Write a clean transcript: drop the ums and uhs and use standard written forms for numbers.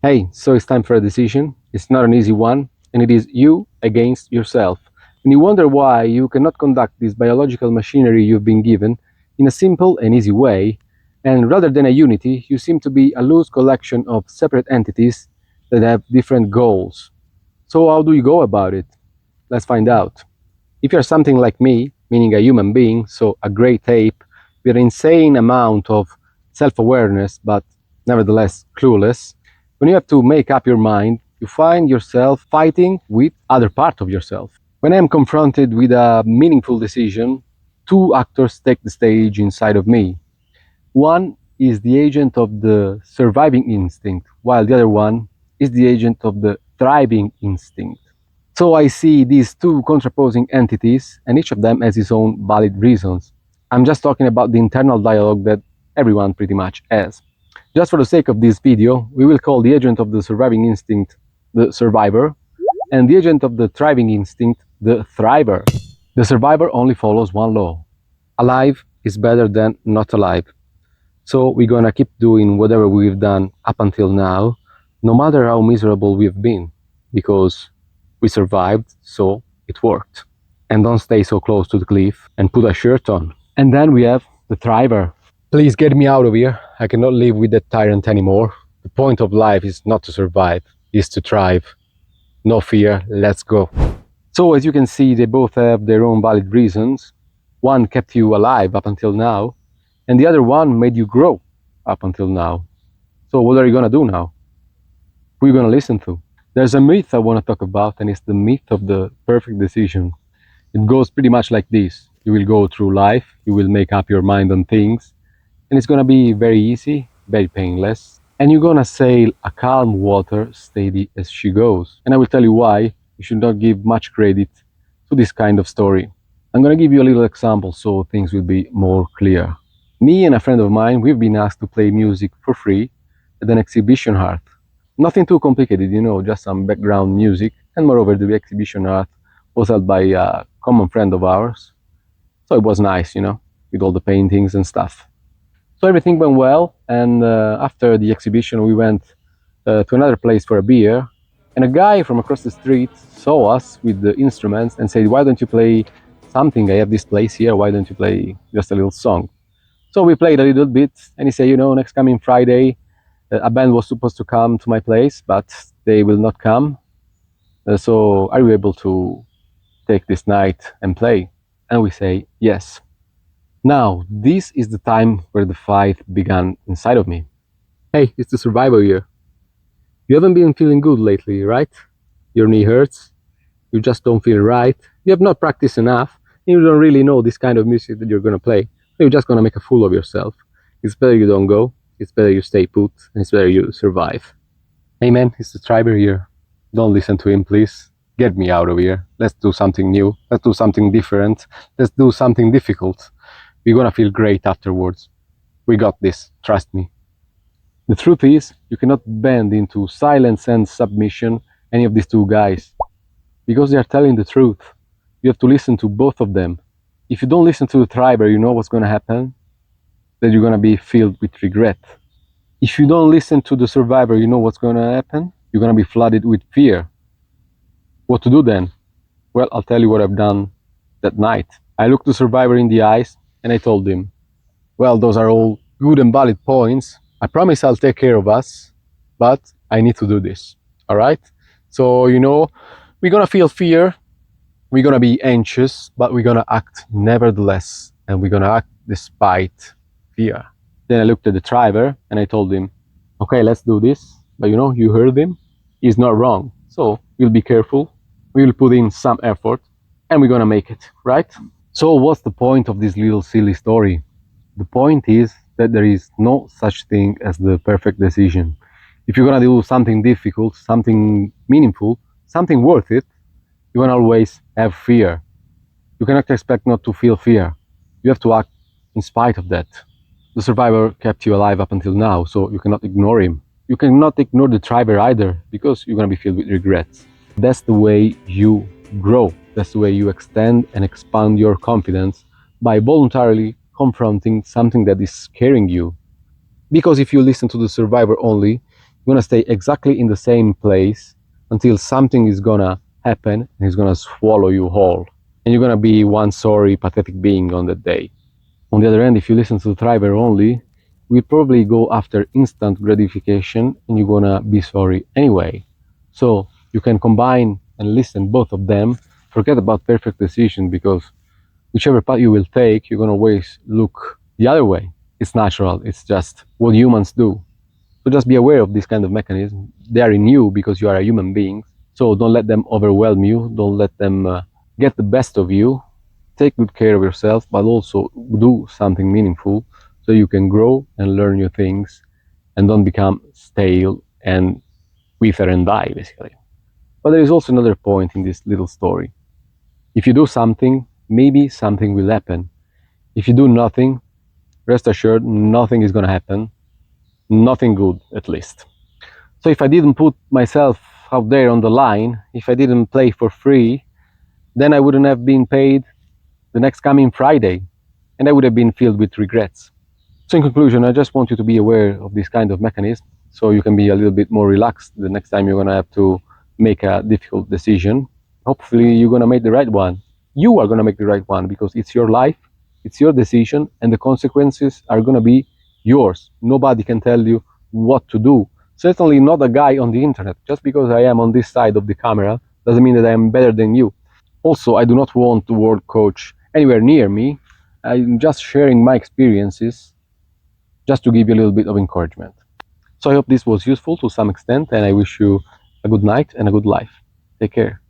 Hey, so it's time for a decision. It's not an easy one, and it is you against yourself. And you wonder why you cannot conduct this biological machinery you've been given in a simple and easy way, and rather than a unity, you seem to be a loose collection of separate entities that have different goals. So, how do you go about it? Let's find out. If you're something like me, meaning a human being, so a great ape with an insane amount of self awareness, but nevertheless clueless, when you have to make up your mind, you find yourself fighting with other part of yourself. When I am confronted with a meaningful decision, two actors take the stage inside of me. One is the agent of the surviving instinct, while the other one is the agent of the thriving instinct. So I see these two contraposing entities, and each of them has its own valid reasons. I'm just talking about the internal dialogue that everyone pretty much has. Just for the sake of this video, we will call the agent of the surviving instinct the survivor, and the agent of the thriving instinct the thriver. The survivor only follows one law. Alive is better than not alive. So we're gonna keep doing whatever we've done up until now, no matter how miserable we've been, because we survived, so it worked. And don't stay so close to the cliff and put a shirt on. And then we have the thriver. Please get me out of here. I cannot live with that tyrant anymore. The point of life is not to survive, is to thrive. No fear, let's go. So as you can see, they both have their own valid reasons. One kept you alive up until now, and the other one made you grow up until now. So what are you gonna do now? Who are you gonna listen to? There's a myth I want to talk about, and it's the myth of the perfect decision. It goes pretty much like this. You will go through life, you will make up your mind on things, and it's gonna be very easy, very painless, and you're gonna sail a calm water steady as she goes. And I will tell you why you should not give much credit to this kind of story. I'm gonna give you a little example so things will be more clear. Me and a friend of mine, we've been asked to play music for free at an exhibition art. Nothing too complicated, just some background music. And moreover, the exhibition art was held by a common friend of ours. So it was nice, with all the paintings and stuff. So everything went well. And after the exhibition, we went to another place for a beer. And a guy from across the street saw us with the instruments and said, "Why don't you play something? I have this place here. Why don't you play just a little song?" So we played a little bit. And he said, next coming Friday, a band was supposed to come to my place, but they will not come. So are you able to take this night and play? And we say yes. Now, this is the time where the fight began inside of me. Hey, it's the survivor here. You haven't been feeling good lately, right? Your knee hurts. You just don't feel right. You have not practiced enough. You don't really know this kind of music that you're going to play. You're just going to make a fool of yourself. It's better you don't go. It's better you stay put, and it's better you survive. Hey man, it's the triber here. Don't listen to him, please. Get me out of here. Let's do something new. Let's do something different. Let's do something difficult. We're gonna feel great afterwards. We got this, trust me. The truth is, you cannot bend into silence and submission any of these two guys, because they are telling the truth. You have to listen to both of them. If you don't listen to the triber, you know what's gonna happen? That you're gonna be filled with regret. If you don't listen to the survivor, you know what's gonna happen? You're gonna be flooded with fear. What to do then? Well, I'll tell you what I've done that night. I looked the survivor in the eyes and I told him, well, those are all good and valid points. I promise I'll take care of us, but I need to do this. All right? So, we're gonna feel fear. We're gonna be anxious, but we're gonna act nevertheless. And we're gonna act despite fear. Then I looked at the driver and I told him, okay, let's do this. But you heard him. He's not wrong. So we'll be careful. We will put in some effort and we're gonna make it, right? So what's the point of this little silly story? The point is that there is no such thing as the perfect decision. If you're gonna do something difficult, something meaningful, something worth it, you're gonna always have fear. You cannot expect not to feel fear. You have to act in spite of that. The survivor kept you alive up until now, so you cannot ignore him. You cannot ignore the driver either, because you're gonna be filled with regrets. That's the way you grow. That's the way you extend and expand your confidence, by voluntarily confronting something that is scaring you. Because if you listen to the survivor only, You're gonna stay exactly in the same place until something is gonna happen and it's gonna swallow you whole. And you're gonna be one sorry, pathetic being on that day. On the other hand, if you listen to the driver only, we'll probably go after instant gratification and you're gonna be sorry anyway. So you can combine and listen both of them. Forget about perfect decision, because whichever path you will take, you're gonna always look the other way. It's natural. It's just what humans do. So just be aware of this kind of mechanism. They are in you because you are a human being. So don't let them overwhelm you. Don't let them get the best of you. Take good care of yourself, but also do something meaningful so you can grow and learn new things and don't become stale and wither and die, basically. But there is also another point in this little story. If you do something, maybe something will happen. If you do nothing, rest assured, nothing is going to happen. Nothing good, at least. So if I didn't put myself out there on the line, if I didn't play for free, then I wouldn't have been paid the next coming Friday, and I would have been filled with regrets. So in conclusion, I just want you to be aware of this kind of mechanism so you can be a little bit more relaxed the next time you're going to have to make a difficult decision. Hopefully you're going to make the right one. You are going to make the right one because it's your life, it's your decision, and the consequences are going to be yours. Nobody can tell you what to do. Certainly not a guy on the internet. Just because I am on this side of the camera doesn't mean that I am better than you. Also, I do not want the word coach anywhere near me. I'm just sharing my experiences just to give you a little bit of encouragement. So I hope this was useful to some extent, and I wish you a good night and a good life. Take care.